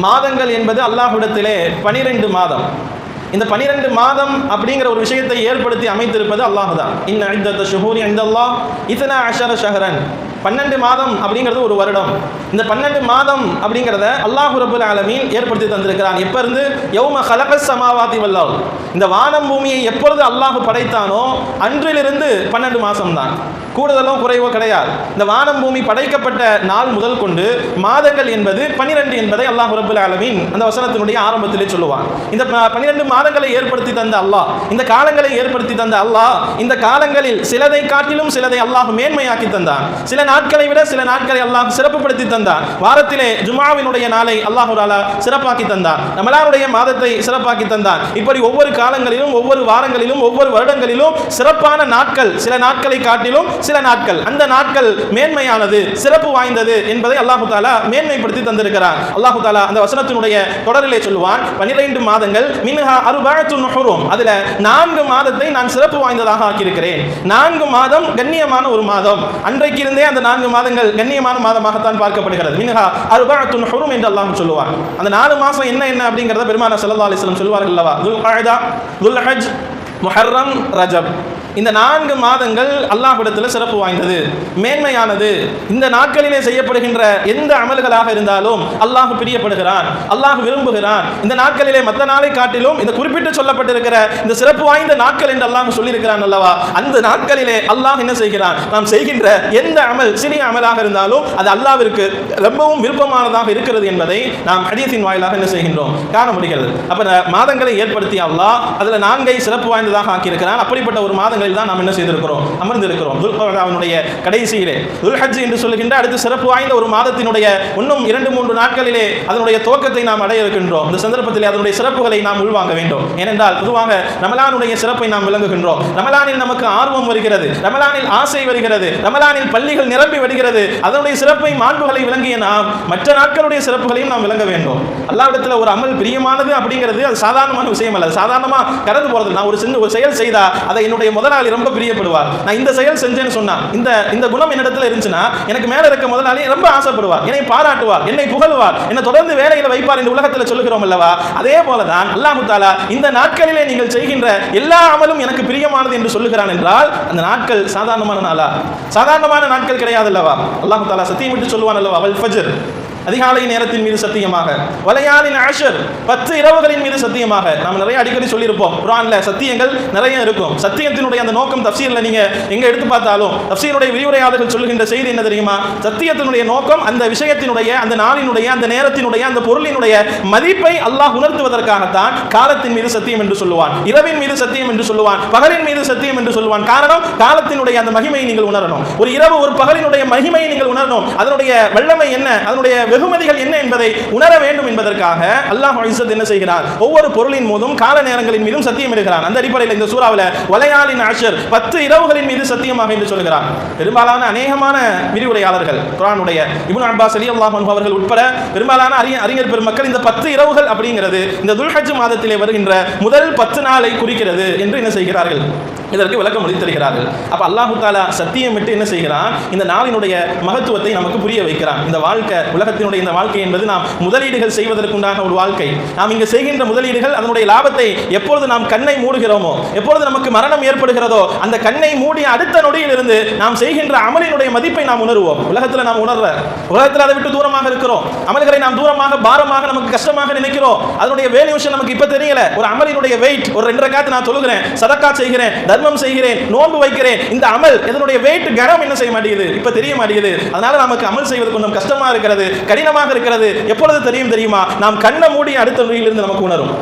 மாதங்கள் என்பது அல்லாஹ்விடத்திலே 12 மாதம். இந்த 12 மாதம் அப்படிங்கிற ஒரு விஷயத்தை ஏற்படுத்தி அமைத்திருப்பது அல்லாஹ் தான். இன்ன இத்தத்த ஷுஹூரி இன்தல்லாஹ் 12 ஷஹரன். 12 மாதம் அப்படிங்கிறது ஒரு வருடம். இந்த 12 மாதம் அப்படிங்கிறத அல்லாஹ் ரப்பல் ஆலமீன் ஏற்படுத்தி தந்திருக்கிறான். எப்ப இருந்து? யௌம ஹலகஸ் ஸமாவாதி வல் அர்த். இந்த வானம் பூமியை எப்பொழுது அல்லாஹ் படைத்தானோ அன்றிலிருந்து 12 மாதம் தான். கூடுதலோ குறைவோ கிடையாது. இந்த வானம் பூமி படைக்கப்பட்ட நாள் முதல் கொண்டு மாதங்கள் என்பது 12 என்பதை அல்லாஹ் ரப்பல் ஆலமீன் அந்த வசனத்தினுடைய ஆரம்பத்திலே சொல்லுவான். இந்த 12 மாதங்களை ஏற்படுத்தி தந்த அல்லாஹ், இந்த காலங்களை ஏற்படுத்தி தந்த அல்லாஹ், இந்த காலங்களில் சிலதை காட்டிலும் சிலதை அல்லாஹ் மேன்மையாக்கி தந்தான். சில நாட்களை விட சில நாட்களை அல்லாஹ் சிறப்புப்படுத்தி தந்தான். வாரத்திலே ஜுமாவினுடைய நாளை அல்லாஹ் தஆலா சிறப்பாக்கி தந்தான். ரமலானுடைய மாதத்தை சிறப்பாக்கி தந்தான். இப்படி ஒவ்வொரு காலங்களிலும் ஒவ்வொரு வாரங்களிலும் ஒவ்வொரு வருடங்களிலும் சிறப்பான நாட்கள், சில நாட்களை காட்டிலும் சில நாட்கள், அந்த நாட்கள் மேன்மையானது, சிறப்பு வாய்ந்தது என்பதை அல்லாஹ் தஆலா மேன்மைப்படுத்தி தந்திருக்கிறான். அல்லாஹ் தஆலா அந்த வசனத்தினுடைய தொடரிலே சொல்லுவான், 12 மாதங்கள் மின்ஹா அர்பஅத்துன் ஹுரும், அதுல 4 மாதத்தை நான் சிறப்பு வாய்ந்ததாக ஆக்கியிருக்கிறேன். 4 மாதம் கண்ணியமான ஒரு மாதம். அன்றைக்கு இருந்தே அந்த 4 மாதங்கள் கண்ணியமான மாதமாகத்தான் பார்க்கப்படுகிறது. மின்ஹா அர்பஅத்துன் ஹுரும் என்று அல்லாஹ் சொல்லுவான். அந்த 4 மாதம் என்ன அப்படிங்கறத பெருமானார் ஸல்லல்லாஹு அலைஹி வஸல்லம் சொல்வார்கள் அல்லவா, துல்கஅதா, துல்ஹஜ், முஹர்ரம், ரஜப். இந்த 4 மாதங்கள் அல்லாஹ்விடத்தில் சிறப்பு வாய்ந்தது, மேன்மையானது. இந்த நாட்களிலே செய்யப்படுகின்ற எந்த அமல்களாக இருந்தாலும் அல்லாஹ் பிரியப்படுகிறான், அல்லாஹ் விரும்புகிறான். இந்த நாட்களிலே மற்ற நாளை காட்டிலும் இந்த குறிப்பிட்டு சொல்லப்பட்டிருக்கிற இந்த சிறப்பு வாய்ந்த நாட்கள் என்று அல்லாஹ் சொல்லியிருக்கிறான் அல்லவா, அந்த நாட்களிலே அல்லாஹ் என்ன செய்கிறான், நாம் செய்கின்ற எந்த அமல் சிறிய அமலாக இருந்தாலும் அது அல்லாஹ்விற்கு ரொம்பவும் விருப்பமானதாக இருக்கிறது என்பதை நாம் ஹதீஸின் வாயிலாக என்ன செய்கின்றோம், காண முடிகிறது. அப்ப மாதங்களை ஏற்படுத்திய அல்லாஹ் அதுல 4 சிறப்பு வாய்ந்ததாக ஆக்கியிருக்கிறான். அப்படிப்பட்ட ஒரு மாதங்கள் தான் நாம் என்ன செய்திருக்கிறோம், அமர்ந்திருக்கிறோம். துல்கஅதாவுடைய கடைசியிலே துல்ஹஜ் என்று சொல்லுகின்ற அடுத்து சிறப்பு வாய்ந்த ஒரு மாதத்தினுடைய இன்னும் 2-3 நாட்களிலே அதனுடைய துவக்கத்தை நாம் அடைய இருக்கின்றோம். இந்த சந்தர்ப்பத்தில் அதனுடைய சிறப்புகளை நாம் உள்வாங்க வேண்டும். ஏனென்றால் பொதுவாக ரமலானுடைய சிறப்பை நாம் விளங்குகின்றோம். ரமலானில் நமக்கு ஆர்வம் வருகிறது, ரமலானில் ஆசை வருகிறது, ரமலானில் பள்ளிகள் நிரம்பி வருகிறது. அதனுடைய சிறப்பை, மாண்புகளை விளங்கிய நாம் மற்ற நாட்களுடைய சிறப்புகளையும் நாம் விளங்க வேண்டும். அல்லாஹ்விடத்தில் ஒரு அமல் பிரியமானது அப்படிங்கிறது அது சாதாரணமான விஷயம் அல்ல. சாதாரணமா கடந்து போறது. நான் ஒரு செயல் செய்தா அதை என்னுடைய முதலாளி ரொம்ப பிரியப்படுவார். நான் இந்த செயல் செஞ்சேன்னு சொன்னா, இந்த குணம் என்னிடத்துல இருந்துச்சுன்னா எனக்கு மேல இருக்க முதலாளி ரொம்ப ஆசைப்படுவார், என்னை பாராட்டுவார், என்னை புகழ்வார், என்னை தொடர்ந்து வேலையில வைப்பார் இந்த உலகத்தில் சொல்லுகிறோம் அல்லவா. அதே போலதான் அல்லாஹ் தஆலா இந்த நாட்களிலே நீங்கள் செய்கின்ற எல்லா அமலும் எனக்கு பிரியமானது என்று சொல்லுகிறான் என்றால் அந்த நாட்கள் சாதாரணமான நாளா? சாதாரணமான நாட்கள் கிடையாது அல்லவா. அல்லாஹ் தஆலா சத்தியமிட்டு சொல்லுவான் அல்லவா, வல் ஃபஜ்ர், அதிகாலை நேரத்தின் மீது சத்தியமாக, வலையாலின் அஷர், 10 இரவுகளின் மீது சத்தியமாக. நாம் நிறைய அடிக்கடி சொல்லியிருப்போம், குர்ஆன்ல சத்தியங்கள் நிறைய இருக்கும். சத்தியத்தினுடைய அந்த நோக்கம் தஃப்சீர்ல நீங்க எங்க எடுத்து பார்த்தாலும் தஃப்சீருடைய விரிவுரையாளர்கள் சொல்லுகின்ற செய்தி என்ன தெரியுமா, சத்தியத்தினுடைய நோக்கம் அந்த விஷயத்தினுடைய, அந்த நாளினுடைய, அந்த நேரத்தினுடைய, அந்த பொருளினுடைய மதிப்பை அல்லாஹ் உணர்த்துவதற்காகத்தான் காலத்தின் மீது சத்தியம் என்று சொல்லுவான், இரவின் மீது சத்தியம் என்று சொல்லுவான், பகலின் மீது சத்தியம் என்று சொல்லுவான். காரணம், காலத்தினுடைய அந்த மகிமையை நீங்கள் உணரணும். ஒரு இரவு, ஒரு பகலினுடைய மகிமையை நீங்கள் உணரணும். அதனுடைய வல்லமை என்ன, அதனுடைய வெகுமதிகள் என்ன என்பதை உணர வேண்டும் என்பதற்காக அல்லாஹ் இஸ்ஸத் என்ன செய்கிறார், ஒவ்வொரு பொருளின் மீதும் கால நேரங்களின் மீதும் சத்தியம் எடுக்கிறான். அந்த அடிப்படையில் இந்த சூறாவில் வலையாலின் அஷர், 10 இரவுகளின் மீது சத்தியமாக என்று சொல்கிறார். பெரும்பாலான அநேகமான விரிவுரையாளர்கள், குர்ஆனுடைய இப்னு அப்பாஸ் ரலியல்லாஹு அன்ஹு அவர்கள் உட்பட பெரும்பாலான அறிஞர் பெருமக்கள் இந்த 10 இரவுகள் அப்படிங்கிறது இந்த துல்ஹஜ் மாதத்திலே வருகின்ற முதல் 10 நாளை குறிக்கிறது என்று என்ன செய்கிறார்கள், இதற்கு விளக்கம் அளித்திருக்கிறார்கள். அப்ப அல்லாஹ் தஆலா சத்தியம் விட்டு என்ன செய்கிறான், இந்த நாளினுடைய மகத்துவத்தை நமக்கு புரிய வைக்கிறான். இந்த வாழ்க்கை, உலகத்தினுடைய இந்த வாழ்க்கை என்பது நாம் முதலீடுகள் செய்வதற்குண்டான ஒரு வாழ்க்கை. நாம் இங்கு செய்கின்ற முதலீடுகள், அதனுடைய லாபத்தை எப்பொழுது நாம் கண்ணை மூடுகிறோமோ, எப்பொழுது நமக்கு மரணம் ஏற்படுகிறதோ, அந்த கண்ணை மூடிய அடுத்த நொடியிலிருந்து நாம் செய்கின்ற அமலினுடைய மதிப்பை நாம் உணர்வோம். உலகத்தில் நாம் உணர்ற, உலகத்தில் அதை விட்டு தூரமாக இருக்கிறோம். அமல்களை நாம் தூரமாக, பாரமாக, நமக்கு கஷ்டமாக நினைக்கிறோம். அதனுடைய வேல்யூஷன் நமக்கு இப்ப தெரியல. ஒரு அமலினுடைய வெயிட், ஒரு 2 ரக்காத் நான் தொழுகிறேன், சதக்கா செய்கிறேன், தர்மம் செய்கிறேன், நோன்பு வைக்கிறேன், இந்த அமல் இதனுடைய வெயிட், கனம் என்ன செய்ய மாட்டேங்குது, இப்ப தெரிய மாட்டேங்குது. அதனால நமக்கு அமல் செய்வது கொஞ்சம் கஷ்டமா இருக்கிறது, கடினமாக இருக்கிறது. எப்பொழுது தெரியுமா, நாம் கண்ணை மூடி அடுத்த நொடியிலிருந்து நமக்கு உணரும்.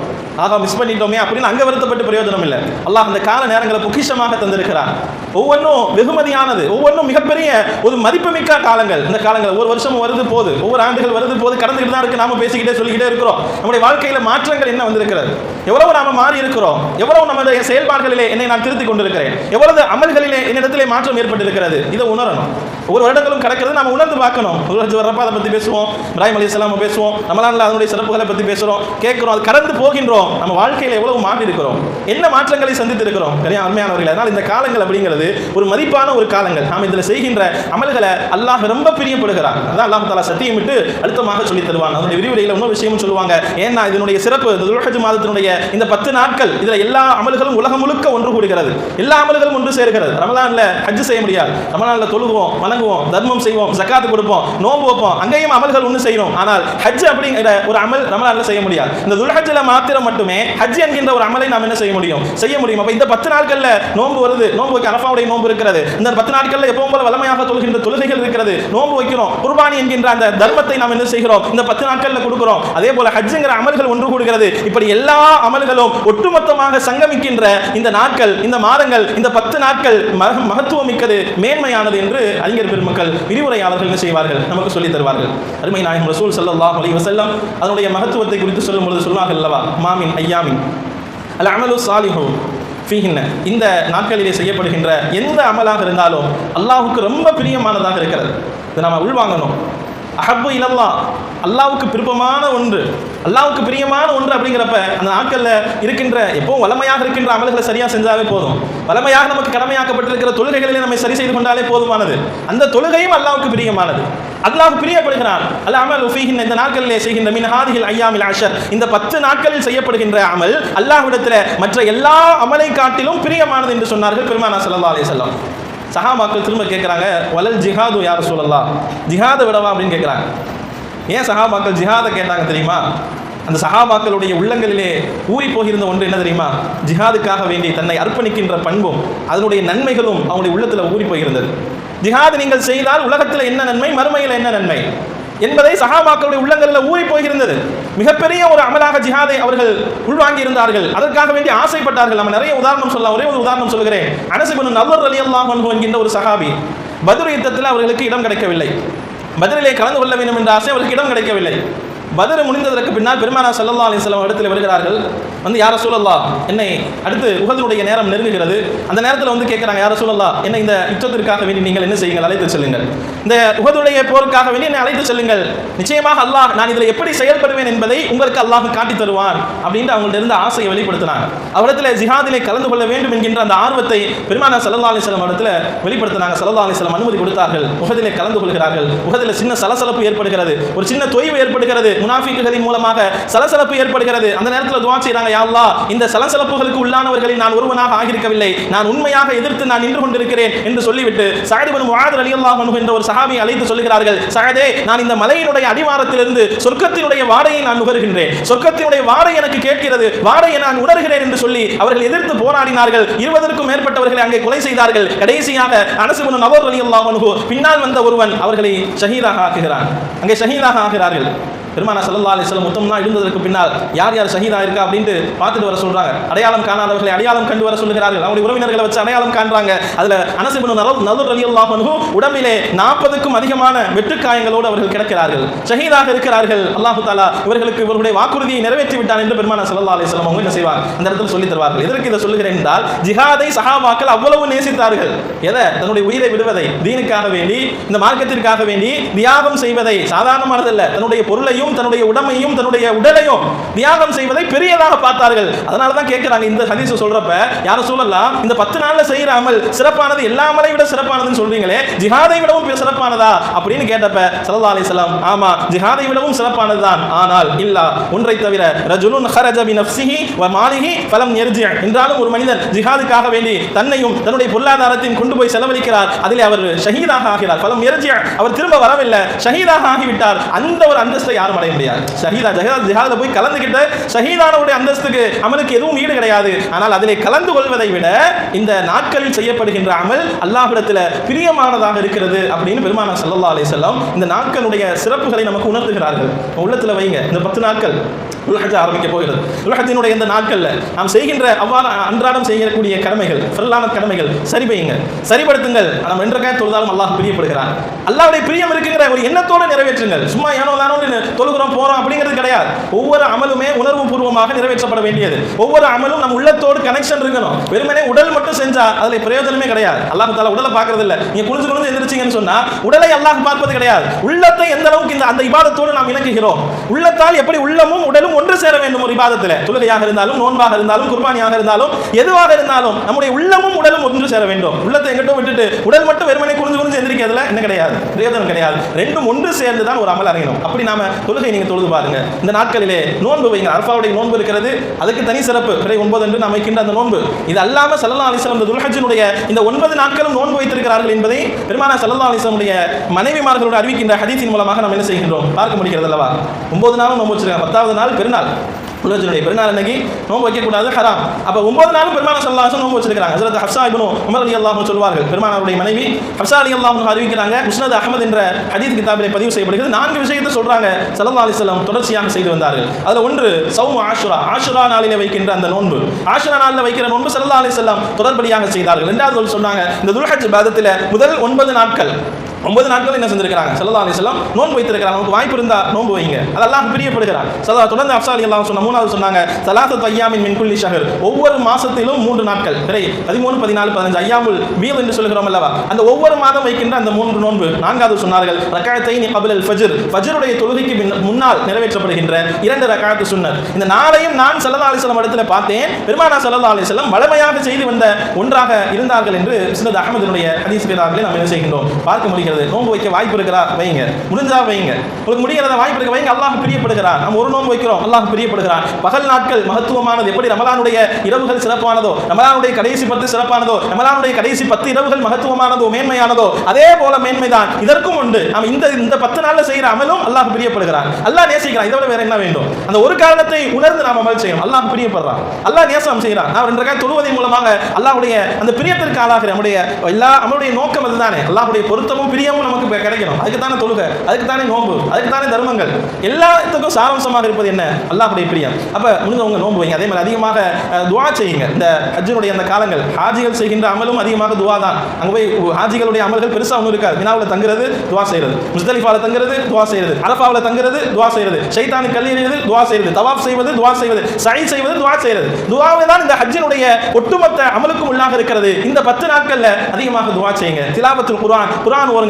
ஆக மிஸ் பண்ணிட்டோமே அப்படின்னு அங்க வருத்தப்பட்டு பிரயோஜனம் இல்லை. அல்லாஹ் அந்த கால நேரங்களை பொக்கிஷமாக தந்திருக்கிறார். ஒவ்வொன்றும் வெகுமதியானது, ஒவ்வொன்றும் மிகப்பெரிய ஒரு மதிப்புமிக்க காலங்கள். இந்த காலங்கள் ஒவ்வொரு வருஷமும் வருது போது, ஒவ்வொரு ஆண்டுகள் வருது போது, கடந்துகிட்டு தான் இருக்கு. நாம பேசிக்கிட்டே சொல்லிக்கிட்டே இருக்கிறோம். நம்முடைய வாழ்க்கையில மாற்றங்கள் என்ன வந்திருக்கிறது, எவ்வளவு நாம மாறி இருக்கிறோம், எவ்வளவு நம்முடைய செயல்பாடுகளிலே என்னை நான் திருத்திக் கொண்டிருக்கிறேன், எவ்வளவு அமல்களிலே என்னிடத்திலே மாற்றம் ஏற்பட்டிருக்கிறது, இதை உணரணும். ஒவ்வொரு வருடங்களும் கிடக்கிறது, நாம உணர்ந்து பார்க்கணும். வரப்ப அதை பத்தி பேசுவோம், இப்ராஹிம் அலைஹிஸ்ஸலாம் பேசுவோம், ரமலான்ல அதனுடைய சிறப்புகளை பத்தி பேசுறோம், கேட்கிறோம், அது கடந்து போகின்றோம். பார்க்கிறோம் நம்ம வாழ்க்கையில் எவ்வளவு மாறி இருக்கிறோம், என்ன மாற்றங்களை சந்தித்து இருக்கிறோம். அருமையானவர்கள், அதனால் இந்த காலங்கள் அப்படிங்கிறது ஒரு மதிப்பான ஒரு காலங்கள். நாம் இதில் செய்கின்ற அமல்களை அல்லாஹ் ரொம்ப பிரியப்படுகிறான். அதான் அல்லாஹ் தஆலா சத்தியமிட்டு அழுத்தமாக சொல்லி தருவாங்க. அதனுடைய விரிவுரையில் இன்னொரு விஷயமும் சொல்லுவாங்க. ஏன்னா இதனுடைய சிறப்பு, துல்ஹஜ் மாதத்தினுடைய இந்த 10 நாட்கள் இதில் எல்லா அமல்களும் உலகம் முழுக்க ஒன்று கூடுகிறது, எல்லா அமல்களும் ஒன்று சேர்கிறது. ரமலான்ல ஹஜ் செய்ய முடியாது, ரமலான்ல தொழுவோம், வணங்குவோம், தர்மம் செய்வோம், ஜகாத் கொடுப்போம், நோன்பு வைப்போம், அங்கேயும் அமல்கள் ஒன்று செய்யணும். ஆனால் ஹஜ் அப்படிங்கிற ஒரு அமல் ரமலான்ல செய்ய முடியாது. இந்த துல்ஹஜ்ல மாத்திரம் மட்டுமே ஹஜ் என்கின்ற ஒரு அமலை நாம் என்ன செய்ய முடியும்? அப்ப இந்த 10 நாட்கள்ல நோன்பு வருது, நோன்புக்கு அரஃபாவுடைய நோன்பு இருக்கிறது. இந்த 10 நாட்கள்ல எப்பவும் போல வளமையாக தொழுகின்ற தொழுகைகள் இருக்கிறது, நோன்பு வைக்கிறோம், குர்பானி என்கின்ற அந்த தர்மத்தை நாம் என்ன செய்கிறோம்? இந்த 10 நாட்கள்ல கொடுக்கிறோம். அதே போல ஹஜ்ங்கிற அமல்கள் ஒன்று கூடுகிறது. இப்படி எல்லா அமல்களும் ஒட்டுமொத்தமாக சங்கமிக்கின்ற இந்த நாட்கள், இந்த மாதங்கள், இந்த 10 நாட்கள் மகத்துவம் மிக்கது, மேன்மையானது என்று அறிஞர் பெருமக்கள் விரிவுரையாளர்கள் என்ன செய்வார்கள்? நமக்கு சொல்லித் தருவார்கள். அருமை நாயகம் ரசூல் ஸல்லல்லாஹு அலைஹி வஸல்லம் அதனுடைய மகத்துவத்தை குறித்து சொல்லும் பொழுது சொல்வார்கள் அல்லவா, மாமின் ஐயாமின் அல் அமலு ஸாலிஹு ஃபீஹின்ன, இந்த நாட்களிலே செய்யப்படுகின்ற எந்த அமலாக இருந்தாலும் அல்லாஹ்வுக்கு ரொம்ப பிரியமானதாக இருக்கிறது. இதை நாம் உள்வாங்கணும். அஹப்பு இலல்லாஹ், அல்லாஹ்வுக்கு விருப்பமான ஒன்று, அல்லாஹ்வுக்கு பிரியமான ஒன்று அப்படிங்கிறப்ப அந்த நாட்களில் இருக்கின்ற எப்பவும் வளமையாக இருக்கின்ற அமல்களை சரியாக செஞ்சாலே போதும். வளமையாக நமக்கு கடமையாக்கப்பட்டிருக்கிற தொழுகைகளிலே நம்ம சரி செய்து கொண்டாலே போதுமானது. அந்த தொழுகையும் அல்லாஹ்வுக்கு பிரியமானது, அல்லாஹ் பிரியப்படுகிறான். அல் அமலு ஃபீஹின்ன, இந்த நாட்களிலே செய்கின்ற மின் ஹாதிஹில் அய்யாமில் அஷர், இந்த 10 நாட்களில் செய்யப்படுகின்ற அமல் அல்லாஹ்விடத்தில் மற்ற எல்லா அமலை காட்டிலும் பிரியமானது என்று சொன்னார்கள் பெருமானார் ஸல்லல்லாஹு அலைஹி வஸல்லம். சஹாபாக்கள் திரும்ப கேட்குறாங்க, வலல் ஜிஹாது யா ரசூலல்லாஹ், ஜிஹாதை விடவா அப்படின்னு கேட்குறாங்க. ஏன் சஹாபாக்கள் ஜிஹாதை கேட்டாங்க தெரியுமா? அந்த சஹாபாக்களுடைய உள்ளங்களிலே ஊறி போகிருந்த ஒன்று என்ன தெரியுமா? ஜிஹாதுக்காக வேண்டி தன்னை அர்ப்பணிக்கின்ற பண்பும் அதனுடைய நன்மைகளும் அவங்களுடைய உள்ளத்தில் ஊறி போயிருந்தது. ஜிஹாது நீங்கள் செய்தால் உலகத்தில் என்ன நன்மை, மறுமையில் என்ன நன்மை என்பதை சஹாபாக்களுடைய உள்ளங்களில் ஊறி போயிருந்தது. மிகப்பெரிய ஒரு அமலாக ஜிஹாதை அவர்கள் உள்வாங்கி இருந்தார்கள், அதற்காக வேண்டி ஆசைப்பட்டார்கள். நம்ம நிறைய உதாரணம் சொல்லலாம். ஒரே ஒரு உதாரணம் சொல்கிறேன். அனஸ் இப்னு நதர் ரலியல்லாஹு அன்ஹு என்கின்ற ஒரு சஹாபி, பத்ர் யுத்தத்தில் அவர்களுக்கு இடம் கிடைக்கவில்லை. பத்ரிலே கலந்து கொள்ள வேண்டும் என்ற ஆசை, அவருக்கு இடம் கிடைக்கவில்லை. பத்ர் முடிந்ததற்கு பின்னால் பெருமானார் ஸல்லல்லாஹு அலைஹி வஸல்லம் இடத்தில் வருகிறார்கள். வந்து யா ரசூலல்லாஹ், என்னை அடுத்து உஹதுடைய நேரம் நெருங்குகிறது, அந்த நேரத்தில் வந்து கேட்குறாங்க, யா ரசூலல்லாஹ், என்னை இந்த யுத்தத்திற்காக வேண்டி நீங்கள் என்ன செய்யுங்கள், அழைத்து செல்லுங்கள், இந்த உஹதுடைய போருக்காக வேண்டி என்னை அழைத்து செல்லுங்கள், நிச்சயமாக அல்லாஹ் நான் இதில் எப்படி செயல்படுவேன் என்பதை உங்களுக்கு அல்லாஹ் காட்டி தருவான் அப்படின்ட்டு அவங்கள்ட்ட இருந்த ஆசையை வெளிப்படுத்தினாங்க. அவரிடத்தில் ஜிஹாதிலே கலந்து கொள்ள வேண்டும் என்கின்ற அந்த ஆர்வத்தை பெருமானார் ஸல்லல்லாஹு அலைஹி வஸல்லம் இடத்துல வெளிப்படுத்தினாங்க. ஸல்லல்லாஹு அலைஹி வஸல்லம் அனுமதி கொடுத்தார்கள். உஹதிலே கலந்து கொள்கிறார்கள். உஹதில் சின்ன சலசலப்பு ஏற்படுகிறது, ஒரு சின்ன தொய்வு ஏற்படுகிறது, முனாஃபிக்குகளின் மூலமாக சலசலப்பு ஏற்படுகிறது. அந்த நேரத்தில் துஆ செய்றாங்க, யா அல்லாஹ், இந்த சலசலப்புகளுக்கு உள்ளானவர்களில் நான் ஒருவனாக ஆகியிருக்கவில்லை, நான் உண்மையாக எதிர்த்து நான் நின்று கொண்டிருக்கிறேன் என்று சொல்லிவிட்டு சஅத் இப்னு முஆத் ரலியல்லாஹு அன்ஹு என்ற ஒரு சஹாபியை அழைத்து சொல்கிறார்கள், சஅதே, நான் இந்த மலையினுடைய அடிவாரத்திலிருந்து சொர்க்கத்தினுடைய வாடையை நான் நுகர்கின்றேன், சொர்க்கத்தினுடைய வாடை எனக்கு கேட்கிறது, வாடையை நான் உணர்கிறேன் என்று சொல்லி அவர்கள் எதிர்த்து போராடினார்கள். 20க்கும் மேற்பட்டவர்களை அங்கே கொலை செய்தார்கள். கடைசியாக அனஸ் இப்னு நதர் ரலியல்லாஹு அன்ஹு பின்னால் வந்த ஒருவன் அவர்களை ஷஹீதாக ஆக்குகிறான். அங்கே ஷஹீதாக ஆகிறார்கள். பெருமானார் ஸல்லல்லாஹு அலைஹி வஸல்லம் மொத்தம்னா இருந்ததற்கு பின்னால் யார் யார் ஷஹீதா இருக்கா அப்படின்ட்டு பார்த்துட்டு வர சொல்றாங்க. அடையாளம் காணாதவர்களை அடையாளம் கண்டு வர சொல்லுகிறார்கள். அவருடைய உறவினர்களை வச்சு அடையாளம் காண்றாங்க. அதுல அனஸ் இப்னு நதர் ரலியல்லாஹு அன்ஹு உடம்பிலே 40க்கும் அதிகமான வெட்டுக்காயங்களோடு அவர்கள் கிடக்கிறார்கள், ஷஹீதாக இருக்கிறார்கள். அல்லாஹ் தஆலா இவர்களுக்கு இவருடைய வாக்குறுதியை நிறைவேற்றி விட்டான் என்று பெருமானார் ஸல்லல்லாஹு அலைஹி வஸல்லம் அவங்க என்ன செய்வாங்க, அந்த இடத்துல சொல்லி தருவார்கள். எதற்கு இதை சொல்லுகிறேன் என்றால், ஜிஹாதை சஹாபாக்கள் அவ்வளவு நேசித்தார்கள். எதை? தன்னுடைய உயிரை விடுவதை, தீனுக்காக வேண்டி, இந்த மார்க்கத்திற்காக வேண்டி தியாகம் செய்வதை சாதாரணமானதல்ல. தன்னுடைய பொருளையும் தன்னுடைய உடமையும் தன்னுடைய உடலையும் தியாகம் செய்வதை பெரியதாக பார்த்தார்கள். அதனால தான் கேட்கிறாங்க, இந்த ஹதீஸ் சொல்றப்ப யார சொல்லலாம், இந்த 10 நாள்ல செய்யற அமல் சிறப்பானது, எல்லா அமலை விட சிறப்பானதுன்னு சொல்றீங்களே, ஜிஹாதை விடவும் சிறப்பானதா அப்படின்னு கேட்டப்ப ஸல்லல்லாஹு அலைஹி வஸல்லம், ஆமா, ஜிஹாதை விடவும் சிறப்பானதுதான், ஆனால் இல்லா, ஒன்றை தவிர, ரஜுலுன் ஹரஜ பி நஃப்ஸிஹி வ மாலிஹி ஃபலம் யர்ஜி, என்றாலும் ஒரு மனிதன் ஜிஹாதுக்காக வேண்டி தன்னையும் தன்னுடைய பொருளாதாரத்தையும் கொண்டு போய் செலவழிக்கிறார், அதிலே அவர் ஷஹீதாக ஆகிறார், ஃபலம் யர்ஜி, அவர் திரும்ப வரவில்லை, ஷஹீதாக ஆகிவிட்டார், அந்த ஒரு அந்தஸ்தை யாரும் அடைய முடியாது. ஜிஹாதுல போய் கலந்துகிட்ட ஷஹீதானவுடைய அந்தஸ்துக்கு அமலுக்கு எதுவும் ஈடு கிடையாது. ஆனால் அதிலே கலந்து கொள்வதை விட இந்த நாட்களில் செய்யப்படுகின்ற அமல் அல்லாஹ்விடத்தில் பிரியமானதாக இருக்கிறது அப்படின்னு பெருமானார் ஸல்லல்லாஹு அலைஹி வஸல்லம் இந்த நாட்களுடைய சிறப்புகளை நமக்கு உணர்த்துகிறார்கள். உள்ளத்தில் வைங்க, இந்த 10 நாட்கள் துல்ஹஜ் ஆரம்பிக்க போகிறது. துல்ஹஜ்ஜினுடைய இந்த நாட்கள்ல நாம் செய்கின்ற அவ்வாறு அன்றாடம் செய்யக்கூடிய கடமைகள், ஃபர்லான கடமைகள் சரிபெய்யுங்க, சரிபடுத்துங்கள். நாம் என்ற காய் தொழுதாலும் அல்லாஹ் பிரியப்படுகிறான். அல்லாஹ்வுடைய பிரியம் இருக்குங்கிற ஒரு எண்ணத்தோடு நிறைவேற்றுங்கள். சும்மா ஏனோ தானோ தொழுகிறோம் போறோம் அப்படிங்கிறது கிடையாது. ஒவ்வொரு அமலுமே உணர்வு பூர்வமாக நிறைவேற்றப்பட வேண்டியது. ஒவ்வொரு அமலும் நம் உள்ளத்தோடு கனெக்ஷன் இருக்கணும். வெறுமனே உடல் மட்டும் செஞ்சா அதுல பிரயோஜனமே கிடையாது. அல்லாஹ் தஆலா உடலை பார்க்கறது இல்ல. நீங்க குளிச்சு குளிச்சு எந்திரிச்சீங்கன்னு சொன்னா உடலை அல்லாஹ் பார்ப்பது கிடையாது. உள்ளத்தை எந்த அளவுக்கு அந்த இபாதத்தோடு நாம் இணங்குகிறோம், உள்ளத்தால் எப்படி உள்ளமும் உடலும் ரெண்டும் ஒன்று சேர வேண்டும் ஒரு இபாதத்தில். தொழுகையாக இருந்தாலும், நோன்பாக இருந்தாலும், குர்பானியாக இருந்தாலும், எதுவாக இருந்தாலும் நம்முடைய உள்ளமும் உடலும் ஒன்று சேர வேண்டும். உள்ளத்தை எங்கிட்ட விட்டுட்டு உடல் மட்டும் வெறுமனே குனிஞ்சு எந்திரிக்கிறதுல என்ன கிடையாது, பிரயோஜனம் கிடையாது. ரெண்டும் ஒன்று சேர்ந்து தான் ஒரு அமல் அறியணும். அப்படி நாம தொழுகை நீங்க தொழுது பாருங்க. இந்த நாட்களிலே நோன்பு வைங்க. அரஃபாவுடைய நோன்பு இருக்கிறது, அதுக்கு தனி சிறப்பு. பிறை 9 என்று நாம் வைக்கின்ற அந்த நோன்பு, இது அல்லாம ஸல்லல்லாஹு அலைஹி வஸல்லம் துல்ஹஜ்ஜினுடைய இந்த 9 நாட்களும் நோன்பு வைத்திருக்கிறார்கள் என்பதை பெருமானார் ஸல்லல்லாஹு அலைஹி வஸல்லமுடைய மனைவிமார்களோடு அறிவிக்கின்ற ஹதீஸின் மூலமாக நாம் என்ன செய்கின்றோம், பார்க்க முடிகிறது அல்லவா. 9 நாளும் நோன்பு வச்சிருக்காங்க. 10வது நாள் பெருநாள், உலகத்தினுடைய பெருநாள் அன்னைக்கு நோன்பு வைக்கக்கூடாது, ஹராம். அப்போ 9 நாளும் பெருமானார் ஸல்லல்லாஹு அலைஹி வஸல்லம் நோன்பு வச்சிருக்காங்க. ஹஜ்ரத் ஹஃப்ஸா இப்னு உமர் ரலியல்லாஹு அன்ஹு சொல்வார்கள், பெருமானாருடைய மனைவி ஹஃப்ஸா ரலியல்லாஹு அன்ஹா அறிவிக்கிறாங்க, முஸ்னத் அஹ்மத் என்ற ஹதீஸ் கிதாபிலே பதிவு செய்யப்படுகிறது. 4 விஷயத்தை சொல்றாங்க ஸல்லல்லாஹு அலைஹி வஸல்லம் தொடர்ச்சியாக செய்து வந்தார்கள். அதுல ஒன்று சௌமு ஆஷுரா, ஆஷுரா நாளிலே வைக்கின்ற அந்த நோன்பு. ஆஷுரா நாளில் வைக்கிற நோன்பு ஸல்லல்லாஹு அலைஹி வஸல்லம் தொடர்படியாக செய்தார்கள். இரண்டாவது சொன்னாங்க, இந்த துல்ஹஜ் மாதத்தில் முதல் 9 நாட்கள் என்ன செஞ்சிருக்காங்க, ஸல்லல்லாஹு அலைஹி வஸல்லம் நோன்பு வைத்திருக்காங்க. நமக்கு வாய்ப்பு இருந்தா நோன்பு வைங்க, அது அல்லாஹ் பிரியப்படுகிறார். தொடர்ந்து ஹஃப்ஸா ரலியல்லாஹு அன்ஹா மூணாவது சொன்னாங்க, ஸலாஸத்து அய்யாமின் மின் குல்லி ஷஹர், ஒவ்வொரு மாசத்திலும் 3 நாட்கள், பிறை 13, 14, 15 அய்யாமுல் பீத் என்று சொல்கிறோம் அல்லவா, அந்த ஒவ்வொரு மாதம் வைக்கின்ற அந்த 3 நோன்பு. நான்காவது சொன்னார்கள், ரக்அத்தைனி கப்லல் ஃபஜ்ர், ஃபஜ்ருடைய தொழுகைக்கு முன்னால் நிறைவேற்றப்படுகின்ற 2 ரக்அத் சுன்னத். இந்த நாளையும் நான் ஸல்லல்லாஹு அலைஹி வஸல்லம் இடத்துல பார்த்தேன், பெருமானார் ஸல்லல்லாஹு அலைஹி வஸல்லம் வளமையாக செய்து வந்த ஒன்றாக இருந்தார்கள் என்று முஸ்னத் அஹ்மதுடைய ஹதீஸ் கிதாபிலே நாம் என்ன செய்கின்றோம், பார்க்க முடிகிறது. நோன்பு வைக்க வாய்ப்பு இருக்கிறா வைங்க, முடிஞ்சா வைங்க, உங்களுக்கு முடிகிறத வாய்ப்பு இருக்க வைங்க. அல்லாஹ் பிரியப்படுகிறார். நம்ம ஒரு நோன்பு வைக்கிறோம், அல்லாஹ் பிரியப்படுகிறார். பகல் நாட்கள் மகத்துவமானது, எப்படி ரமலானுடைய இரவுகள் சிறப்பானதோ, ரமலானுடைய கடைசி 10 சிறப்பானதோ, ரமலானுடைய கடைசி 10 இரவுகள் மகத்துவமானதோ, மேன்மையானதோ, அதே போல மேன்மைதான் இதற்கும் உண்டு. நாம் இந்த 10 நாள்ல செய்யற அமலும் அல்லாஹ் பிரியப்படுகிறார், அல்லாஹ் நேசிக்கிறான். இதை விட வேற என்ன வேண்டும்? அந்த ஒரு காரணத்தை உணர்ந்து நாம் அமல் செய்யணும். அல்லாஹ் பிரியப்படுறான், அல்லாஹ் நேசம் செய்யறான். நான் 2 ரக்காத் தொழுவதன் மூலமாக அல்லாஹ்வுடைய அந்த பிரியத்திற்கு ஆளாகிறேன். நம்முடைய எல்லா அமலுடைய நோக்கம் அதுதானே, அல்லாஹ்வுடைய பொருத்தமும் பிரியமும் நமக்கு கிடைக்கணும். அதுக்கு தானே தொழுகை, அதுக்கு தானே நோன்பு, அதுக்கு தானே தர்மங்கள். எல்லாத்துக்கும் சாராம்சமாக இருப்பது என்ன, அல்லாஹ்வுடைய பிரியம். அப்ப முடிஞ்சவங்க நோன்பு வைங்க. அதே மாதிரி அதிகமாக துஆ செய்யுங்க. இந்த ஹஜ்ஜினுடைய அந்த காலங்கள் ஹாஜிகள் செய்கின்ற அமலும் அதிகமாக துஆ தான். அங்க போய் ஹாஜிகளுடைய அமல்கள் பெருசா ஒன்றும் இருக்காது. மினாவுல தங்குறது, துஆ செய்யறது, முஸ்தலிஃபால தங்குறது, துஆ செய்யறது, அரஃபாவுல தங்குறது, துஆ செய்யறது, ஷைத்தானுக்கு கல்லெறிவது, துஆ செய்யறது, தவாப் செய்வது, துஆ செய்வது, சை செய்வது, துஆ செய்யறது. துஆவே தான் இந்த ஹஜ்ஜினுடைய ஒட்டுமொத்த அமலுக்கும் உள்ளாக இருக்கிறது. இந்த 10 நாட்கள்ல அதிகமாக துஆ செய்யுங்க. திலாவத்துல் குர்ஆன் ஓதுங்க.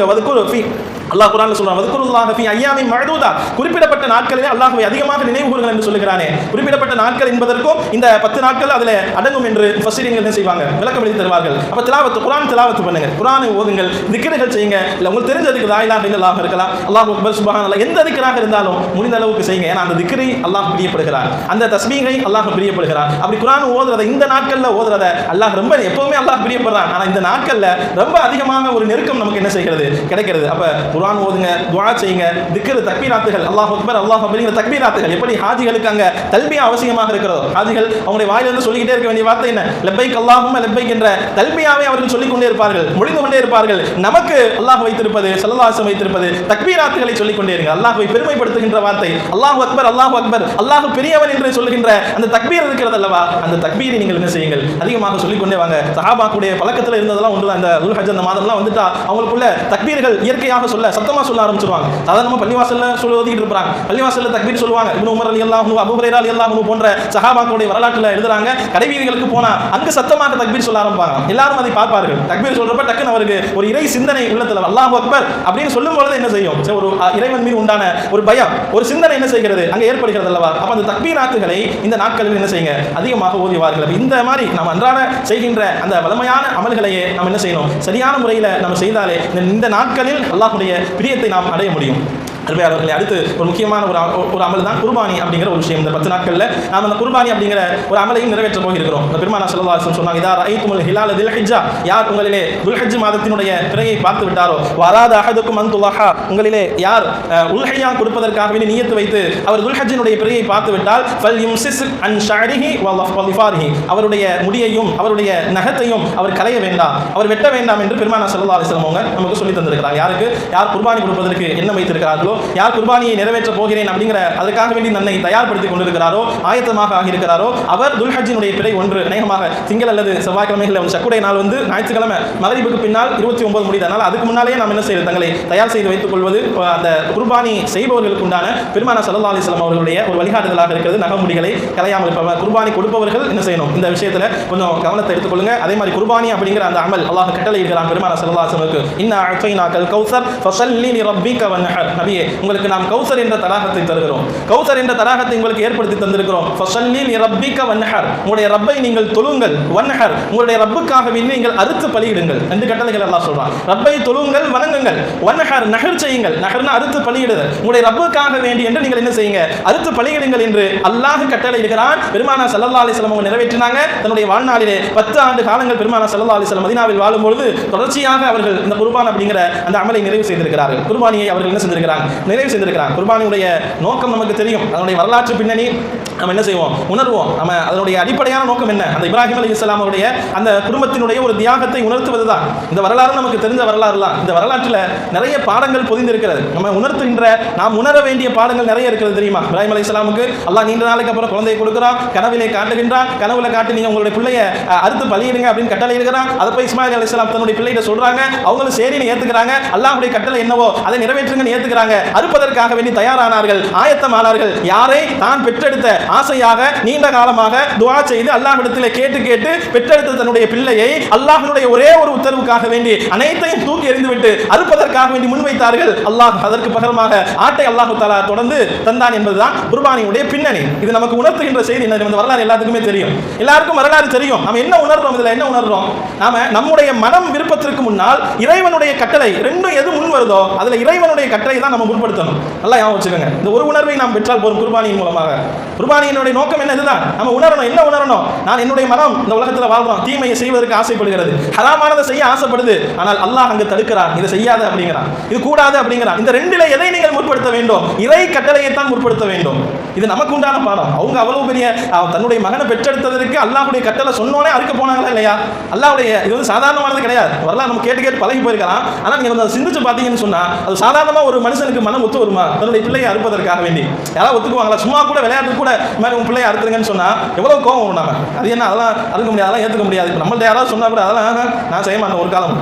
அல்லாஹ் குர்ஆன்ல சொல்றான், வذ்குருல்லாஹ ஃபீ அய்யாமின் மஅதூதாத், குறிப்பிடப்பட்ட நாட்களிலே அல்லாஹ்வை அதிகமாக நினைவு கூறுங்கள் என்று சொல்லுகிறானே. குறிப்பிடப்பட்ட நாட்கள் என்பதற்கும் இந்த 10 நாட்கள் அதிலே அடங்கும் என்று முஃபஸ்ஸிரீன்கள் என்ன செய்வாங்க, விளக்கம் எழுதி தருவார்கள். அப்ப குர்ஆன் திலாவத் பண்ணுங்க, குர்ஆனை ஓதுங்கள், திக்ருகள் செய்யுங்க. இல்ல உங்களுக்கு தெரிஞ்சதுக்கு லா இலாஹ இல்லல்லாஹ் இருக்கலாம், அல்லாஹு அக்பர், சுப்ஹானல்லாஹ், எந்த திக்ராக இருந்தாலும் முடிந்த அளவுக்கு செய்யுங்க. ஏன்னா அந்த திக்ரை அல்லாஹ் பிரியப்படுகிறார், அந்த தஸ்பீகை அல்லாஹ் பிரியப்படுகிறார். அப்படி குர்ஆன் ஓதுறத இந்த நாட்கள்ல ஓதுறத அல்லாஹ் ரொம்ப, எப்பவுமே அல்லாஹ் பிரியப்படுறான். ஆனா இந்த நாட்கள்ல ரொம்ப அதிகமாக ஒரு நெருக்கம் நமக்கு என்ன செய்கிறது, கிடைக்கிறது. அப்ப குர்ஆன் ஓதுங்க, துஆ செய்யுங்க, திக்ர், தக்பீராத்துகள், அல்லாஹ் அக்பர், அல்லாஹ் அப்படிங்கிற தக்பீராத்துகள். எப்படி ஹாஜிகளுக்கு அங்க தல்பியா அவசியமாக இருக்கிறதோ, ஹாஜிகள் அவங்களுடைய வாயிலிருந்து சொல்லிக்கிட்டே இருக்க வேண்டிய வார்த்தை என்ன, லப்பைக் அல்லாஹும்ம லப்பைக் என்ற தல்பியாவை அவர்கள் சொல்லிக் கொண்டே இருப்பார்கள், மொழிந்து கொண்டே இருப்பார்கள். நமக்கு அல்லாஹ் வைத்திருப்பது, ஸல்லல்லாஹு அலைஹி வஸல்லம் வைத்திருப்பது தக்பீராத்துகளை சொல்லிக் கொண்டே இருங்க. அல்லாஹ்வை பெருமைப்படுத்துகின்ற வார்த்தை அல்லாஹு அக்பர், அல்லாஹு அக்பர், அல்லாஹ் பெரியவன் என்று சொல்லுகின்ற அந்த தக்பீர் இருக்கிறது அல்லவா, அந்த தக்பீரை நீங்கள் என்ன செய்யுங்கள், அதிகமாக சொல்லிக் கொண்டே வாங்க. சஹாபாக்குடைய பழக்கத்தில் இருந்ததெல்லாம் ஒன்று. அந்த துல்ஹஜ் அந்த மாதம்லாம் வந்துட்டா அவங்களுக்குள்ள தக்பீர்கள் இயற்கையாக சத்தமா சொல்ல ஆரம்பிச்சிருவாங்க. சாதாரணமா பள்ளிவாசல்ல ஓதிட்டு இருப்பாங்க, பள்ளிவாசல்ல தக்பீர் சொல்லுவாங்க. இப்னு உமர் ரலியல்லாஹு அன்ஹு, அபூ ஹுரைரா ரலியல்லாஹு அன்ஹு போன்ற சஹாபாக்களுடைய வரலாற்றுல எழுதுறாங்க, கடைவீதிகளுக்கு போனா அங்க சத்தமாக தக்பீர் சொல்ல ஆரம்பிப்பாங்க. எல்லாரும் அதை பார்ப்பார்கள். தக்பீர் சொல்றப்ப டக்குன்னு அவருக்கு ஒரு இறை சிந்தனை உள்ளத்துல, அல்லாஹு அக்பர் அப்படின்னு சொல்லும் பொழுது என்ன செய்யும், ஒரு இறைவன் மீது உண்டான ஒரு பயம், ஒரு சிந்தனை என்ன செய்கிறது, அங்க ஏற்படுகிறது அல்லவா. அப்ப அந்த தக்பீராத்துகளை இந்த நாட்களில் என்ன செய்யுங்க, அதிகமாக ஓதுவார்கள். இந்த மாதிரி நாம் அன்றாட செய்கின்ற அந்த வளமையான அமல்களையே நாம் என்ன செய்யணும், சரியான முறையில் நம்ம செய்தாலே இந்த நாட்களில் அல்லாஹ்வுடைய பிரியத்தை நாம் அடைய முடியும். அருமையாளர்களே, அடுத்து ஒரு முக்கியமான ஒரு அமல் தான் குர்பானி அப்படிங்கிற ஒரு விஷயம். இந்த 10 நாட்களில் நாம் அந்த குர்பானி அப்படிங்கிற ஒரு அமலையும் நிறைவேற்ற போகிறோம். பெருமானார் ஸல்லல்லாஹு அலைஹி வஸல்லம் சொன்னாங்க, இதா ரஅய்துமுல் ஹிலால தில் ஹிஜ்ஜா, யார் உங்களிலே துல்ஹஜ் மாதத்தினுடைய பிறையை பார்த்து விட்டாரோ, வராத அஹதுக்கும் அன் துலஹா, உங்களிலே யார் உல்ஹியா கொடுப்பதற்காக வேண்டி நியத்து வைத்து அவர் துல்ஹஜ்ஜினுடைய பிறையை பார்த்து விட்டால், ஃபல் யும்சிஸ் அன் ஷஅரிஹி வ லிஃபாரிஹி, அவருடைய முடியையும் அவருடைய நகத்தையும் அவர் களைய வேண்டாம், அவர் வெட்ட வேண்டாம் என்று பெருமானார் ஸல்லல்லாஹு அலைஹி வஸல்லம் அவங்க நமக்கு சொல்லி தந்திருக்கிறாங்க. யாருக்கு, யார் குர்பானி கொடுப்பதற்கு என்ன வைத்திருக்கிறார்களோ, யார் குர்பானியை நிறைவேற்ற போகிறேன் அப்படிங்கிற அதற்காக வேண்டி தன்னை தயார்படுத்திக் கொண்டிருக்கிறாரோ, ஆயத்தமாக ஆகியிருக்கிறாரோ, அவர் துல்ஹஜ்ஜினுடைய பிறை 1 அநேகமாக திங்கள் அல்லது செவ்வாய்க்கிழமைகளில் சக்குடை நாள் வந்து ஞாயிற்றுக்கிழமை மகரிபுக்கு பின்னால் 29 முடியுது. அதனால் அதுக்கு முன்னாலே நாம் என்ன செய்வது, தங்களை தயார் செய்து வைத்துக் கொள்வது அந்த குர்பானி செய்பவர்களுக்கு உண்டான பெருமானார் ஸல்லல்லாஹு அலைஹி வஸல்லம் அவர்களுடைய ஒரு வழிகாட்டுதலாக இருக்கிறது. நகமுடிகளை கலையாமல் இருப்பவர், குர்பானி கொடுப்பவர்கள் என்ன செய்யணும், இந்த விஷயத்தில் கொஞ்சம் கவனத்தை எடுத்துக்கொள்ளுங்க. அதே மாதிரி குர்பானி அப்படிங்கிற அந்த அமல் அல்லாஹ் கட்டளை இருக்கிறான் பெருமானார் ஸல்லல்லாஹு அலைஹி வஸல்லம், இன்னா அஅதைனாக்கல் கௌஸர் ஃபஸல்லி லிரப்பிக வன்ஹர், நபியே உங்களுக்கு நாம் கௌசர் என்ற தடாகத்தை தருகிறோம், கௌசர் என்ற தடாகத்தை உங்களுக்கு ஏற்படுத்தி தந்திருக்கிறோம். ஃபஸல்லி லிரப்பிக வன்ஹர், உங்களுடைய ரப்பை நீங்கள் தொழுங்கள், வன்ஹர் உங்களுடைய ரப்புக்காக நீங்கள் அறுத்து பலியிடுங்கள் என்று கட்டளைகள் அல்லாஹ் சொல்றான். ரப்பை தொழுங்கள், வணங்குங்கள், வன்ஹர் நஹர் செய்யுங்கள், நஹர்னா அறுத்து பலியிடுதல், உங்களுடைய ரப்புக்காக வேண்டி என்று நீங்கள் என்ன செய்யுங்க, அறுத்து பலியிடுங்கள் என்று அல்லாஹ் கட்டளையிடுகிறான். பெருமானார் ஸல்லல்லாஹு அலைஹி வஸல்லம் நிறைவேற்றினாங்க. தன்னுடைய வாழ்நாளிலே 10 ஆண்டு காலங்கள் பெருமானார் ஸல்லல்லாஹு அலைஹி வஸல்லம் மதீனாவில் வாழும்பொழுது தொடர்ச்சியாக அவர்கள் இந்த குர்பான் அப்படிங்கிற அந்த அமலை நிறைவு செய்திருக்கிறார்கள். குர்பானியை அவர்கள் என்ன செஞ்சிருக்கிறாங்க, நிறைவு செய்திருக்கிறாங்க. குர்பானியுடைய நோக்கம் நமக்கு தெரியும், அதனுடைய வரலாற்று பின்னணி நம்ம என்ன செய்வோம், உணர்வோம். நம்ம அதனுடைய அடிப்படையான நோக்கம் என்ன, அந்த இப்ராஹிம் அலைஹிஸ்ஸலாம் அவருடைய அந்த குடும்பத்தினுடைய ஒரு தியாகத்தை உணர்த்துவது தான். இந்த வரலாறு நமக்கு தெரிஞ்ச வரலாறு தான். இந்த வரலாற்றில் நிறைய பாடங்கள் பொதிந்திருக்கிறது. நம்ம உணர்த்துகின்ற, நாம் உணர வேண்டிய பாடங்கள் நிறைய இருக்கிறது தெரியுமா. இப்ராஹிம் அலைஹிஸ்ஸலாமுக்கு அல்லாஹ் நீண்ட நாளைக்கு அப்புறம் குழந்தையை கொடுக்குறான், கனவிலே காட்டுகின்றான், கனவுல காட்டி நீங்க உங்களுடைய பிள்ளைய அறுத்து பலியிடுங்க அப்படின்னு கட்டளை இருக்கிறான். அதை போய் இஸ்மாயில் அலைஹிஸ்ஸலாம் தன்னுடைய பிள்ளைகிட்ட சொல்றாங்க. அவங்களும் சரின்னு ஏத்துக்கிறாங்க. அல்லாஹ்வுடைய கட்டளை என்னவோ அதை நிறைவேற்றுங்கன்னு ஏத்துக்கிறாங்க. அறுப்பதற்காக வேண்டி தயாரானார்கள், ஆயத்தமானார்கள். யாரை, தான் பெற்றெடுத்த ஆசையாக நீண்ட காலமாக துஆ செய்து அல்லாஹ்விடத்திலே கேட்டு கேட்டு பெற்றெடுத்த தன்னுடைய பிள்ளையை அல்லாஹ்வுடைய ஒரே ஒரு உத்தரவுக்காக வேண்டி அனைத்தையும் தூக்கி எறிந்துவிட்டு அறுப்பதற்காக வேண்டி முன்வைத்தார்கள். அல்லாஹ் அதற்கு பகரமாக ஆட்டை அல்லாஹ் தஆலா தொடர்ந்து தந்தான் என்பதுதான் குர்பானியுடைய பின்னணி. இது நமக்கு உணர்த்துகின்ற செய்தி. இந்த வரலாறு எல்லாத்துக்குமே தெரியும், எல்லாருக்கும் வரலாறு தெரியும். நம்ம என்ன உணர்றோம், இதுல என்ன உணர்றோம், நாம நம்முடைய மனம் விருப்பத்திற்கு முன்னால் இறைவனுடைய கட்டளை ரெண்டும் எது முன் வருதோ அதுல இறைவனுடைய கட்டளை தான் நம்ம முற்படுத்தணும். நல்லா ஞாபகம் வச்சுக்கோங்க. இந்த ஒரு உணர்வை நாம் பெற்றால் போதும் குர்பானியின் மூலமாக. குர்பானியினுடைய நோக்கம் என்ன, இதுதான். நம்ம உணரணும், என்ன உணரணும், நான் என்னுடைய மனம் இந்த உலகத்தில் வாழ்றோம், தீமையை செய்வதற்கு ஆசைப்படுகிறது, ஹராமானதை செய்ய ஆசைப்படுது, ஆனால் அல்லாஹ் அங்கு தடுக்கிறான், இதை செய்யாத அப்படிங்கிறான், இது கூடாது அப்படிங்கிறான். இந்த ரெண்டில எதை நீங்கள் முற்படுத்த வேண்டும், இறை கட்டளையை தான் முற்படுத்த வேண்டும். இது நமக்கு உண்டான பாடம். அவங்க அவ்வளவு பெரிய தன்னுடைய மகனை பெற்றெடுத்ததற்கு அல்லாஹ்வுடைய கட்டளை சொன்னோனே அறுக்க போனாங்களா இல்லையா? அல்லாஹ்வுடைய இது வந்து சாதாரணமானது கிடையாது. வரலாறு நம்ம கேட்டு கேட்டு பழகி போயிருக்கலாம். ஆனால் நீங்க வந்து சிந்திச்சு பார்த்தீங்கன்னு சொன்னா அது சாதாரணமா ஒரு மனுஷனுக்கு மனம் ஒத்து வருமா? தன்னுடைய பிள்ளையை அறுப்பதற்காக வேண்டி யாராவது ஒத்துக்குவாங்களா? சும்மா கூட விளையாட்டு கூட மாதிரி உங்க பிள்ளையை அறுத்துருங்கன்னு சொன்னா எவ்வளவு கோவம் வரும். நாம அது என்ன, அதெல்லாம் அறுக்க முடியாது, அதெல்லாம் ஏற்றுக்க முடியாது. இப்போ நம்மள்ட்ட யாராவது சொன்னா கூட அதெல்லாம் நான் செய்ய மாட்டேன், ஒரு காலம்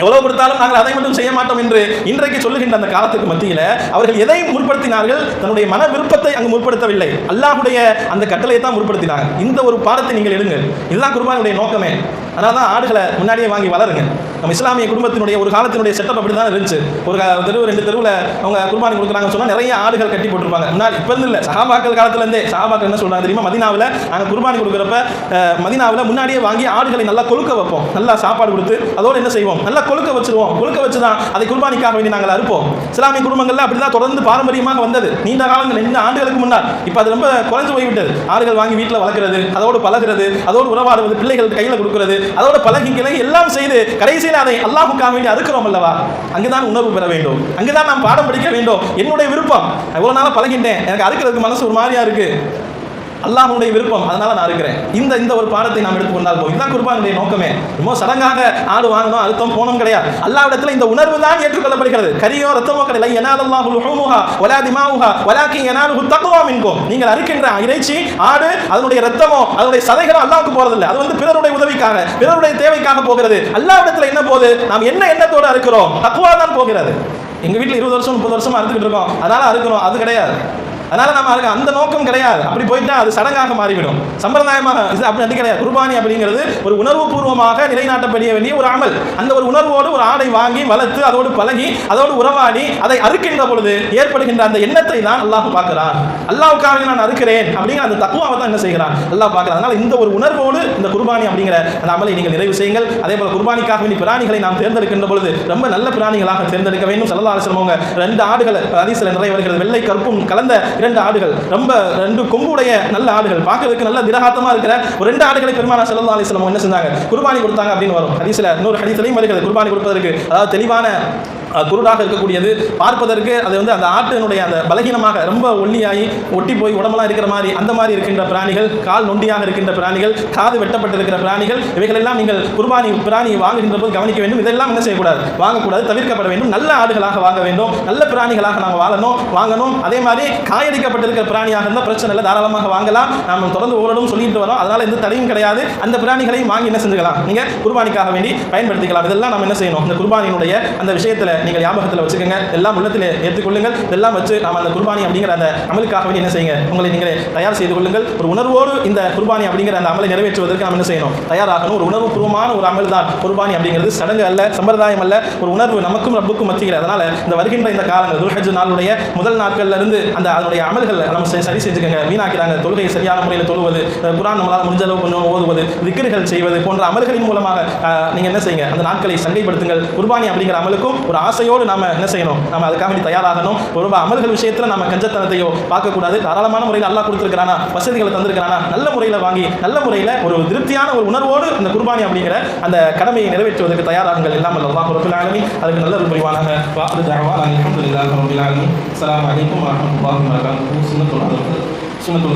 எவ்வளவு கொடுத்தாலும் நாங்கள் அதை மட்டும் செய்ய மாட்டோம் என்று இன்றைக்கு சொல்லுகின்ற அந்த காலத்துக்கு மத்தியில் அவர்கள் எதை முற்படுத்தினார்கள்? தன்னுடைய மன விருப்பத்தை அங்கு முற்படுத்தவில்லை, அல்லாஹ்வுடைய அந்த கட்டளையை தான் முற்படுத்தினாங்க. இந்த ஒரு பாடத்தை நீங்கள் எடுங்கள். இதுதான் குர்பானுடைய நோக்கமே. அதனால தான் ஆடுகளை முன்னாடியே வாங்கி வளருங்க. நம்ம இஸ்லாமிய குடும்பத்தினுடைய ஒரு காலத்தினுடைய செட்டப் அப்படி தான் இருந்துச்சு. ஒரு தெருவு 2 தெருவில் அவங்க குர்பானி கொடுக்குறாங்கன்னு சொன்னால் நிறைய ஆடுகள் கட்டி போட்டிருப்பாங்க. முன்னாடி இப்போ இருந்து இல்லை, சஹாபாக்கள் காலத்துலேருந்தே. சஹாபாக்கள் என்ன சொல்கிறாங்க தெரியுமா? மதீனாவில் நாங்கள் குர்பானி கொடுக்குறப்ப மதீனாவில் முன்னாடியே வாங்கி ஆடுகளை நல்லா கொழுக்க வைப்போம், நல்லா சாப்பாடு கொடுத்து அதோடு என்ன செய்வோம், நல்லா கொழுக்க வச்சிருவோம். கொழுக்க வச்சு தான் அதை குர்பானிக்காக வேண்டி நாங்கள் அறுப்போம். இஸ்லாமிய குடும்பங்கள்ல அப்படி தான் தொடர்ந்து பாரம்பரியமாக வந்தது நீண்ட காலங்கள், 2 ஆண்டுகளுக்கு முன்னால். இப்போ அது ரொம்ப குறைஞ்சு போய்விட்டது. ஆடுகள் வாங்கி வீட்டில் வளர்க்குறது, அதோடு பழகிறது, அதோடு உறவாடுவது, பிள்ளைகள் கையில் கொடுக்கிறது, அதோட பழகிங்களை எல்லாம் செய்து கடைசியில் அதை அல்லாஹ்வுக்காக வேண்டி அறுக்கிறோம் அல்லவா? அங்குதான் உணர்வு பெற வேண்டும், அங்குதான் நாம் பாடம் படிக்க வேண்டும். என்னுடைய விருப்பம், இவ்வளவு நாளா பழகிட்டேன், எனக்கு அறுக்கிறதுக்கு மனசு ஒரு மாதிரியா இருக்கு, அல்லாஹ்வுடைய விருப்பம், அதனால நான் இருக்கிறேன். இந்த ஒரு பாடத்தை நாம் எடுத்துக்கொண்டால் போதும். இதுதான் குர்பானுடைய நோக்கமே. ரொம்ப சடங்காக ஆடு வாங்கணும், அறுத்தம் போனோம் கிடையாது. அல்லாஹ்விடத்தில் இந்த உணர்வு தான் ஏற்றுக்கொள்ளப்படுகிறது. கரியோ ரத்தமோ கிடையாது. யனாலல்லாஹு லுஹூமுஹா வலா திமாவுஹா வலாக்கின் யனாலுஹு தக்வா மின்கும். நீங்கள் அறுக்கின்ற இறைச்சி, ஆடு, அதனுடைய ரத்தமோ அதனுடைய சதைகளோ அல்லாஹ்வுக்கு போறதில்லை. அது வந்து பிறருடைய உதவிக்காக, பிறருடைய தேவைக்காக போகிறது. அல்லாஹ்விடத்தில் என்ன போகுது? நாம் என்ன எண்ணத்தோடு அறுக்கிறோம்? தக்வா தான் போகிறது. எங்க வீட்டில் 20 வருஷம் 30 வருஷமா அறுத்துக்கிட்டு இருக்கோம், அதனால அறுக்கிறோம், அது கிடையாது. அதனால நம்ம அந்த நோக்கம் கிடையாது. அப்படி போயிட்டா அது சடங்காக மாறிவிடும், சம்பிரதாயமாக. அப்படி கிடையாது. குர்பானி அப்படிங்கிறது ஒரு உணர்வு பூர்வமாக நிலைநாட்டப்பட வேண்டிய ஒரு அமல். அந்த ஒரு உணர்வோடு ஒரு ஆடை வாங்கி வளர்த்து அதோடு பழகி அதோடு உறவாடி அதை அறுக்கின்ற பொழுது ஏற்படுகின்ற அந்த எண்ணத்தை தான் அல்லாஹ் பார்க்கிறான். அல்லாஹ்வுக்காக நான் அறுக்கிறேன் அப்படிங்கிற அந்த தக்வாவை தான் என்ன செய்கிறான், அல்லாஹ் பார்க்கிறான். அதனால இந்த ஒரு உணர்வோடு இந்த குர்பானி அப்படிங்கிற அந்த அமலை நீங்கள் நிறைவு செய்யுங்கள். அதே போல குர்பானிக்காக வேண்டிய பிராணிகளை நாம் தேர்ந்தெடுக்கின்ற பொழுது ரொம்ப நல்ல பிராணிகளாக தேர்ந்தெடுக்க வேண்டும். ஸல்லல்லாஹு அலைஹி வஸல்லம் 2 ஆடுகள் ஹதீஸ்ல நிறைய வருகிறது, வெள்ளை கருப்பும் கலந்த 2 ஆடுகள், ரொம்ப 2 கொம்புடைய நல்ல ஆடுகள், பார்க்கிறதுக்கு நல்ல திரகாத்தமா இருக்கிற ஒரு 2 ஆடுகளை பெருமானார் ஸல்லல்லாஹு அலைஹி வஸல்லம் என்ன செஞ்சாங்க, குர்பானி கொடுத்தாங்க அப்படின்னு வரும் ஹதீஸ்ல. இன்னொரு ஹதீஸ்லயும் வருகிறது குர்பானி கொடுப்பதற்கு, அதாவது தெளிவான குருடாக இருக்கக்கூடியது, பார்ப்பதற்கு அது வந்து அந்த ஆட்டினுடைய அந்த பலகீனமாக ரொம்ப ஒல்லியாகி ஒட்டி போய் உடம்பெல்லாம் இருக்கிற மாதிரி அந்த மாதிரி இருக்கின்ற பிராணிகள், கால் நொண்டியாக இருக்கின்ற பிராணிகள், காது வெட்டப்பட்டிருக்கிற பிராணிகள், இவைகளெல்லாம் நீங்கள் குர்பானி பிராணி வாங்குகின்ற போது கவனிக்க வேண்டும். இதெல்லாம் என்ன செய்யக்கூடாது, வாங்கக்கூடாது, தவிர்க்கப்பட வேண்டும். நல்ல ஆடுகளாக வாங்க வேண்டும், நல்ல பிராணிகளாக நாங்கள் வாங்கணும். அதே மாதிரி காயடிக்கப்பட்டிருக்கிற பிராணியாக இருந்தால் பிரச்சனை இல்லை, தாராளமாக வாங்கலாம். நாம் தொடர்ந்து ஒவ்வொருடும் சொல்லிட்டு வரோம், அதனால எந்த தடையும் கிடையாது. அந்த பிராணிகளையும் வாங்கி என்ன செஞ்சுக்கலாம், நீங்கள் குர்பானிக்காக வேண்டி பயன்படுத்திக்கலாம். இதெல்லாம் நம்ம என்ன செய்யணும், இந்த குர்பானியினுடைய அந்த விஷயத்தில் நீங்கள் ஞாபகத்தில் வச்சுக்கோங்க, எல்லாம் உள்ளத்தில் ஏற்றுக்கொள்ளுங்கள். இதெல்லாம் வச்சு நாம் அந்த குர்பானி அப்படிங்கிற அந்த அமலுக்காக வேண்டி என்ன செய்யுங்க, உங்களை நீங்களே தயார் செய்து கொள்ளுங்கள். ஒரு உணர்வோடு இந்த குர்பானி அப்படிங்கிற அந்த அமலை நிறைவேற்றுவதற்கு நாம் என்ன செய்யணும், தயாராகணும். ஒரு உணர்வு பூர்வமான ஒரு அமல் தான் குர்பானி அப்படிங்கிறது. சடங்கு அல்ல, சம்பிரதாயம் அல்ல, ஒரு உணர்வு நமக்கும் ரப்புக்கும் மத்தியில். அதனால இந்த வருகின்ற இந்த காலங்கள் துல்ஹஜ் நாளுடைய முதல் நாட்கள்ல இருந்து அந்த அதனுடைய அமல்கள் நம்ம சரி செஞ்சுக்கங்க. வீணாக்கிறாங்க. தொழுகையை சரியான முறையில் தொழுவது, குர்ஆன் நம்மளால் முடிஞ்ச அளவு கொஞ்சம் ஓதுவது, திக்ர்கள் செய்வது போன்ற அமல்களின் மூலமாக நீங்க என்ன செய்யுங்க, அந்த நாட்களை சங்கைப்படுத்துங்கள். குர்பானி அப்படிங்கிற அமலுக்கும் ஒரு ஆசையோடு நாம என்ன செய்யணும், நம்ம அதுக்காக வேண்டி தயாராகணும். ஒரு அமல்கள் விஷயத்துல நம்ம கஞ்சத்தனத்தையோ பார்க்கக்கூடாது. தாராளமான முறையில் அல்லாஹ் கொடுத்திருக்கிறானா, வசதிகளை தந்திருக்கிறானா, நல்ல முறையில் வாங்கி நல்ல முறையில் ஒரு திருப்தியான ஒரு உணர்வோடு இந்த குர்பானி அப்படிங்கிற அந்த கடமையை நிறைவேற்றுவதற்கு தயாராகுங்கள். எல்லாம் அல்லாஹ் ரப்பல் ஆலமீன் அதுக்கு நல்ல ஒரு புரிவானாக. வாஹிரு தஅவானா அல்ஹம்துலில்லாஹி ரப்பில் ஆலமீன். அஸ்ஸலாமு அலைக்கும் வரஹ்மத்துல்லாஹி வபரகாத்துஹு. சுன்னத்துல்